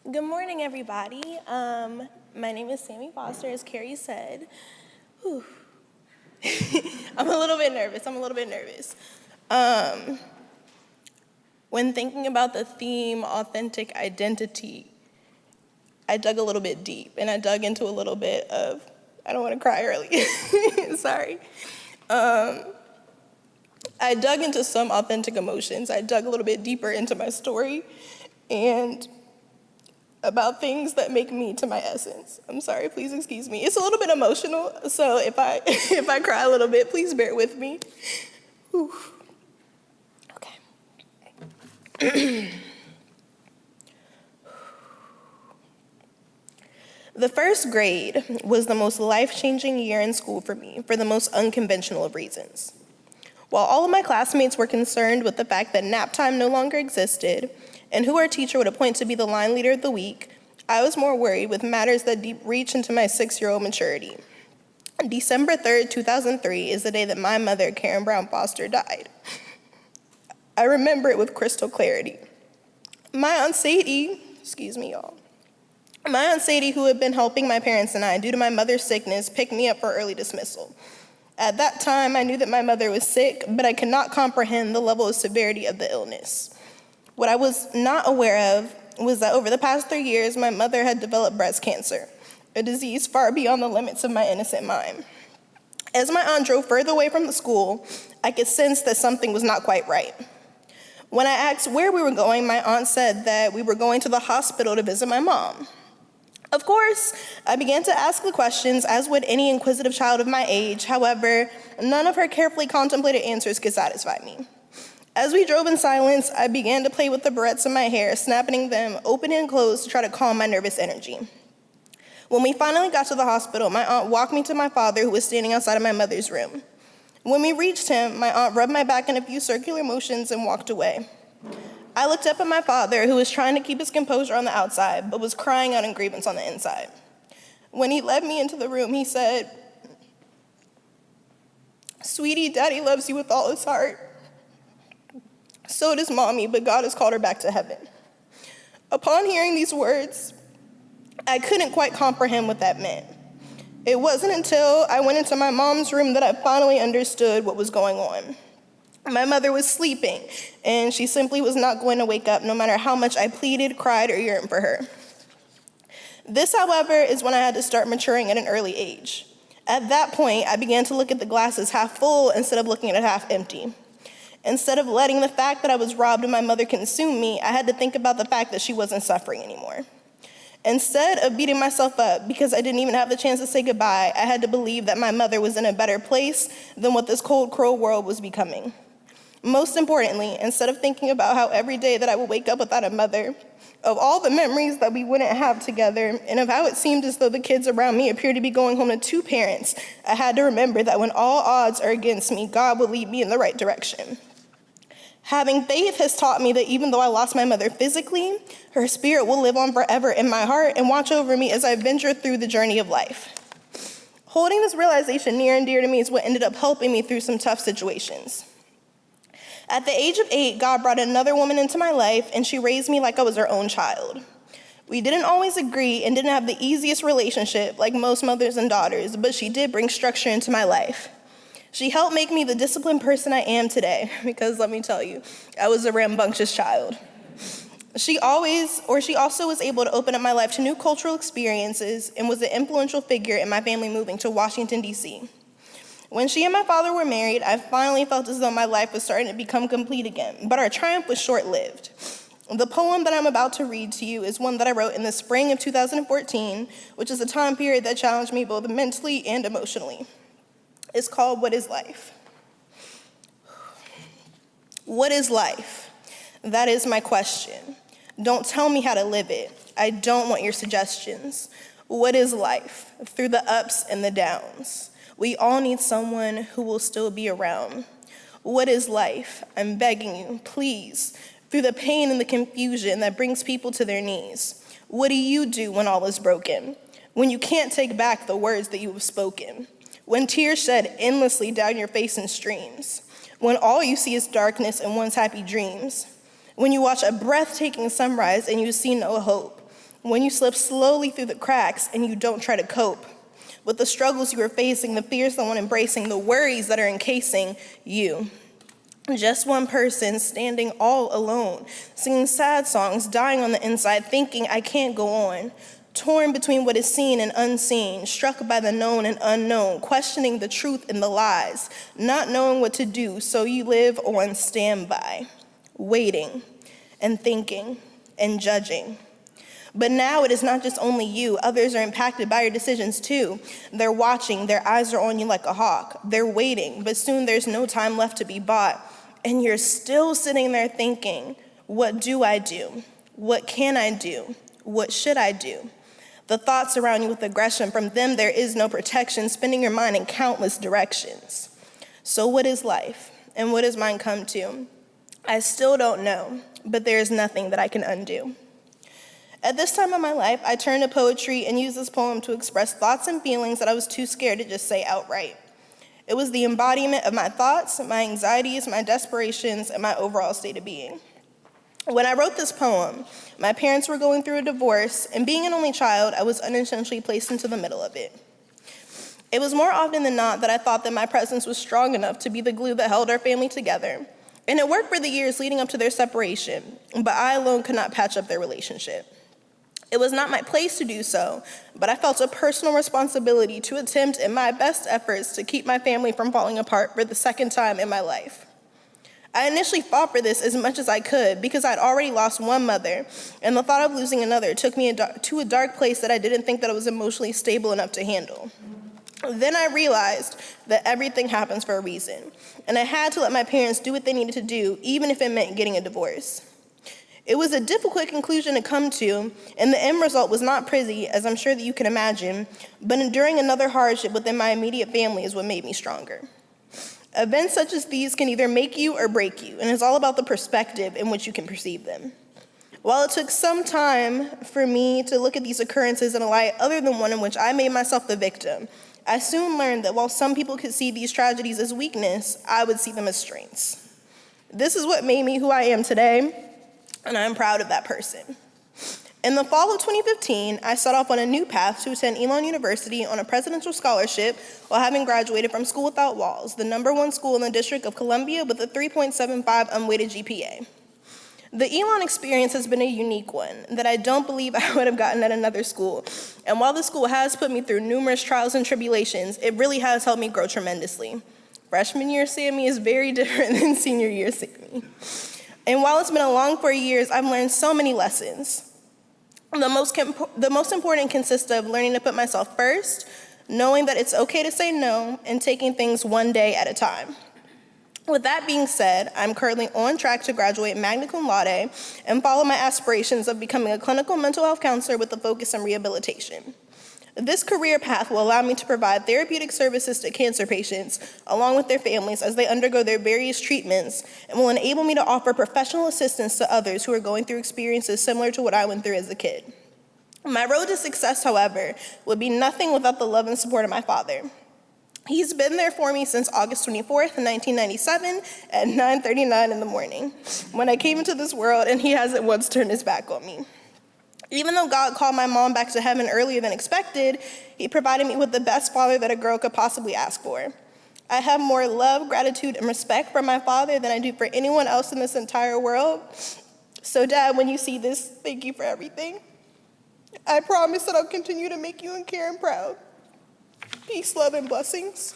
Good morning, everybody. My name is Sammy Foster, as Carrie said. Whew. I'm a little bit nervous. When thinking about the theme, authentic identity, I dug a little bit deep, and I dug into a little bit of, I don't want to cry early, sorry. I dug into some authentic emotions. I dug a little bit deeper into my story, and about things that make me to my essence. I'm sorry, please excuse me. It's a little bit emotional, so if I if I cry a little bit, please bear with me. Whew. Okay. The first grade was the most life-changing year in school for me for the most unconventional of reasons. While all of my classmates were concerned with the fact that nap time no longer existed and who our teacher would appoint to be the line leader of the week, I was more worried with matters that reach into my 6-year-old maturity. December 3rd, 2003 is the day that my mother, Karen Brown Foster, died. I remember it with crystal clarity. My Aunt Sadie, who had been helping my parents and I due to my mother's sickness, picked me up for early dismissal. At that time, I knew that my mother was sick, but I could not comprehend the level of severity of the illness. What I was not aware of was that over the past 3 years, my mother had developed breast cancer, a disease far beyond the limits of my innocent mind. As my aunt drove further away from the school, I could sense that something was not quite right. When I asked where we were going, my aunt said that we were going to the hospital to visit my mom. Of course, I began to ask the questions, as would any inquisitive child of my age. However, none of her carefully contemplated answers could satisfy me. As we drove in silence, I began to play with the barrettes in my hair, snapping them open and closed to try to calm my nervous energy. When we finally got to the hospital, my aunt walked me to my father, who was standing outside of my mother's room. When we reached him, my aunt rubbed my back in a few circular motions and walked away. I looked up at my father, who was trying to keep his composure on the outside, but was crying out in grievance on the inside. When he led me into the room, he said, "Sweetie, Daddy loves you with all his heart. So does Mommy, but God has called her back to heaven." Upon hearing these words, I couldn't quite comprehend what that meant. It wasn't until I went into my mom's room that I finally understood what was going on. My mother was sleeping, and she simply was not going to wake up no matter how much I pleaded, cried, or yearned for her. This, however, is when I had to start maturing at an early age. At that point, I began to look at the glasses half full instead of looking at it half empty. Instead of letting the fact that I was robbed of my mother consume me, I had to think about the fact that she wasn't suffering anymore. Instead of beating myself up because I didn't even have the chance to say goodbye, I had to believe that my mother was in a better place than what this cold, cruel world was becoming. Most importantly, instead of thinking about how every day that I would wake up without a mother, of all the memories that we wouldn't have together, and of how it seemed as though the kids around me appeared to be going home to 2 parents, I had to remember that when all odds are against me, God will lead me in the right direction. Having faith has taught me that even though I lost my mother physically, her spirit will live on forever in my heart and watch over me as I venture through the journey of life. Holding this realization near and dear to me is what ended up helping me through some tough situations. At the age of 8, God brought another woman into my life, and she raised me like I was her own child. We didn't always agree and didn't have the easiest relationship like most mothers and daughters, but she did bring structure into my life. She helped make me the disciplined person I am today, because let me tell you, I was a rambunctious child. She also was able to open up my life to new cultural experiences and was an influential figure in my family moving to Washington, D.C. When she and my father were married, I finally felt as though my life was starting to become complete again, but our triumph was short-lived. The poem that I'm about to read to you is one that I wrote in the spring of 2014, which is a time period that challenged me both mentally and emotionally. It's called "What is Life?" What is life? That is my question. Don't tell me how to live it. I don't want your suggestions. What is life? Through the ups and the downs. We all need someone who will still be around. What is life? I'm begging you, please, through the pain and the confusion that brings people to their knees. What do you do when all is broken? When you can't take back the words that you have spoken? When tears shed endlessly down your face in streams? When all you see is darkness and once happy dreams? When you watch a breathtaking sunrise and you see no hope? when you slip slowly through the cracks and you don't try to cope with the struggles you are facing, the fears that want embracing, the worries that are encasing you. Just one person standing all alone, singing sad songs, dying on the inside, thinking I can't go on, torn between what is seen and unseen, struck by the known and unknown, questioning the truth and the lies, not knowing what to do, so you live on standby, waiting and thinking and judging. But now it is not just only you. Others are impacted by your decisions too. They're watching, their eyes are on you like a hawk. They're waiting, but soon there's no time left to be bought. And you're still sitting there thinking, what do I do? What can I do? What should I do? The thoughts surround you with aggression. From them, there is no protection, spinning your mind in countless directions. So what is life? And what does mine come to? I still don't know, but there is nothing that I can undo. At this time of my life, I turned to poetry and used this poem to express thoughts and feelings that I was too scared to just say outright. It was the embodiment of my thoughts, my anxieties, my desperations, and my overall state of being. When I wrote this poem, my parents were going through a divorce, and being an only child, I was unintentionally placed into the middle of it. It was more often than not that I thought that my presence was strong enough to be the glue that held our family together, and it worked for the years leading up to their separation, but I alone could not patch up their relationship. It was not my place to do so, but I felt a personal responsibility to attempt in my best efforts to keep my family from falling apart for the second time in my life. I initially fought for this as much as I could because I'd already lost one mother, and the thought of losing another took me to a dark place that I didn't think that I was emotionally stable enough to handle. Then I realized that everything happens for a reason, and I had to let my parents do what they needed to do, even if it meant getting a divorce. It was a difficult conclusion to come to, and the end result was not pretty, as I'm sure that you can imagine, but enduring another hardship within my immediate family is what made me stronger. Events such as these can either make you or break you, and it's all about the perspective in which you can perceive them. While it took some time for me to look at these occurrences in a light other than one in which I made myself the victim, I soon learned that while some people could see these tragedies as weakness, I would see them as strengths. This is what made me who I am today, and I'm proud of that person. In the fall of 2015, I set off on a new path to attend Elon University on a presidential scholarship while having graduated from School Without Walls, the #1 school in the District of Columbia with a 3.75 unweighted GPA. The Elon experience has been a unique one that I don't believe I would have gotten at another school. And while the school has put me through numerous trials and tribulations, it really has helped me grow tremendously. Freshman year Sammy is very different than senior year Sammy. And while it's been a long 4 years, I've learned so many lessons. The most important consists of learning to put myself first, knowing that it's okay to say no, and taking things one day at a time. With that being said, I'm currently on track to graduate magna cum laude and follow my aspirations of becoming a clinical mental health counselor with a focus on rehabilitation. This career path will allow me to provide therapeutic services to cancer patients, along with their families as they undergo their various treatments, and will enable me to offer professional assistance to others who are going through experiences similar to what I went through as a kid. My road to success, however, would be nothing without the love and support of my father. He's been there for me since August 24th, 1997 at 9:39 in the morning, when I came into this world, and he hasn't once turned his back on me. Even though God called my mom back to heaven earlier than expected, he provided me with the best father that a girl could possibly ask for. I have more love, gratitude, and respect for my father than I do for anyone else in this entire world. So Dad, when you see this, thank you for everything. I promise that I'll continue to make you and Karen proud. Peace, love, and blessings.